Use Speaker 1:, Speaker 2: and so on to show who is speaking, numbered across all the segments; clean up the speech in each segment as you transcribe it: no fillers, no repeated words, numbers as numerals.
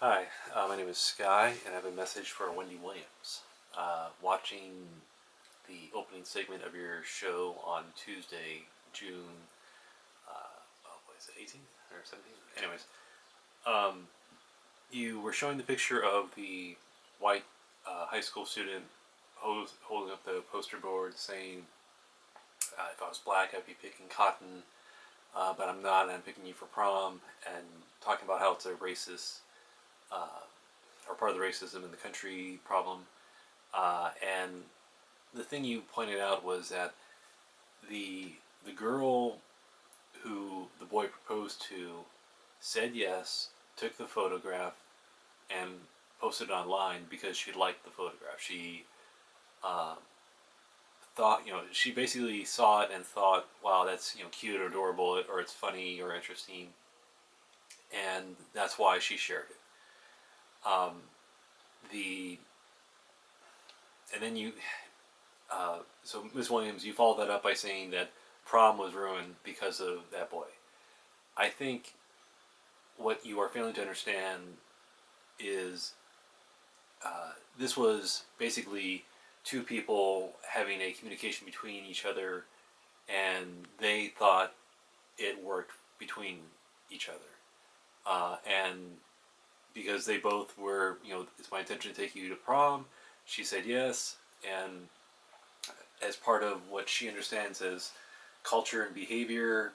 Speaker 1: Hi, my name is Sky, and I have a message for Wendy Williams. Watching the opening segment of your show on Tuesday, June, what is it, 18th or 17th? Anyways, um, you were showing the picture of the white high school student holding up the poster board saying, if I was black, I'd be picking cotton, but I'm not, and I'm picking you for prom, and talking about how it's a racist uh, or part of the racism in the country problem. And the thing you pointed out was that the the girl who the boy proposed to said yes, took the photograph, and posted it online because she liked the photograph. She uh, thought, she basically saw it and thought, wow, that's cute or adorable, or it's funny or interesting, and that's why she shared it. The and then so Ms. Williams, you followed that up by saying that prom was ruined because of that boy. I think what you are failing to understand is this was basically two people having a communication between each other, and they thought it worked between each other. And because they both were, it's my intention to take you to prom, she said yes, and as part of what she understands as culture and behavior,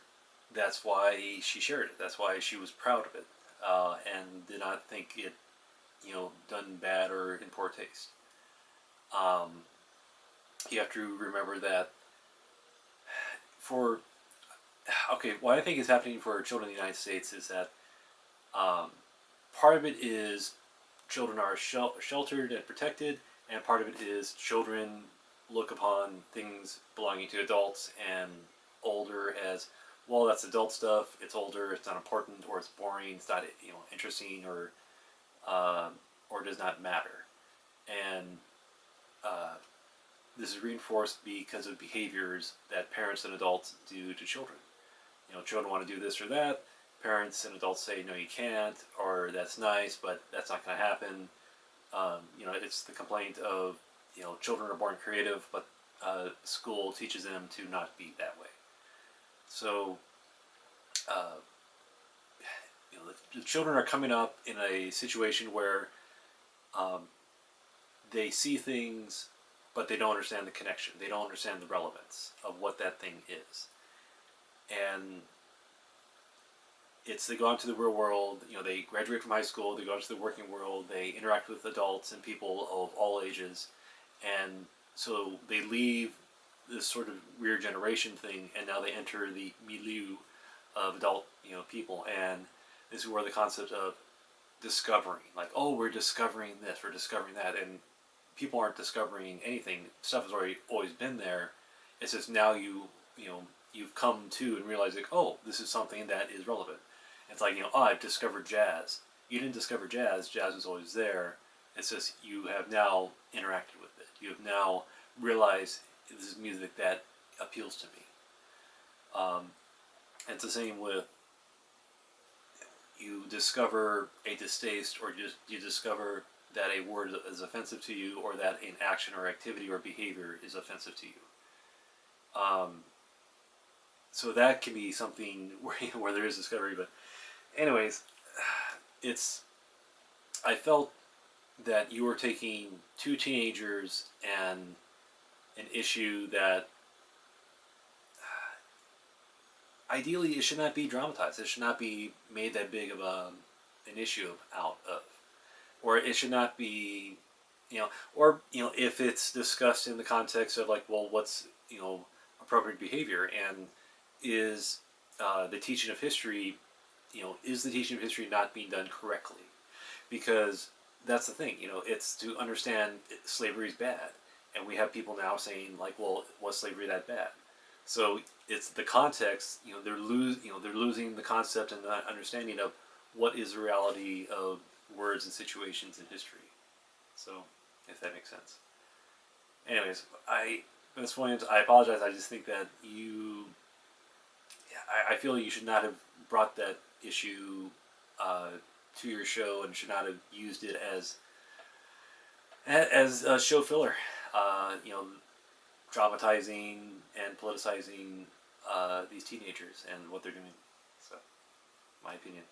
Speaker 1: that's why she shared it. That's why she was proud of it, and did not think it, done bad or in poor taste. Um, you have to remember that for what I think is happening for children in the United States is that um, part of it is children are sheltered and protected, and part of it is children look upon things belonging to adults and older as, well, that's adult stuff. It's older. It's not important, or it's boring. It's not interesting, or does not matter. And uh, this is reinforced because of behaviors that parents and adults do to children. Children want to do this or that. Parents and adults say, no, you can't, or that's nice, but that's not going to happen. It's the complaint of, children are born creative, but school teaches them to not be that way. So, uh, the children are coming up in a situation where um, they see things, but they don't understand the connection. They don't understand the relevance of what that thing is. And they go out to the real world, they graduate from high school, they go out to the working world, they interact with adults and people of all ages, and so they leave this sort of weird generation thing, and now they enter the milieu of adult, people, and this is where the concept of discovering, like, oh, we're discovering this, we're discovering that, and people aren't discovering anything. Stuff has already always been there. It's just now you've come to and realize, like, oh, this is something that is relevant. It's like, oh, I've discovered jazz. You didn't discover jazz. Jazz was always there. It's just you have now interacted with it. You have now realized this is music that appeals to me. It's the same with, you discover a distaste, or just you discover that a word is offensive to you, or that an action or activity or behavior is offensive to you. So that can be something where there is discovery. But anyways, I felt that you were taking two teenagers and an issue that ideally it should not be dramatized. It should not be made that big of an issue out of, or it should not be, or if it's discussed in the context of, like, well, what's appropriate behavior, and is the teaching of history, is the teaching of history not being done correctly? Because that's the thing, it's to understand slavery is bad, and we have people now saying, like, well, was slavery that bad? So it's the context, they're losing the concept and the understanding of what is the reality of words and situations in history. So, if that makes sense. Anyways, Ms. Williams, I apologize. I just think that I feel you should not have brought that issue to your show and should not have used it as a show filler. You know, dramatizing and politicizing these teenagers and what they're doing. So, my opinion.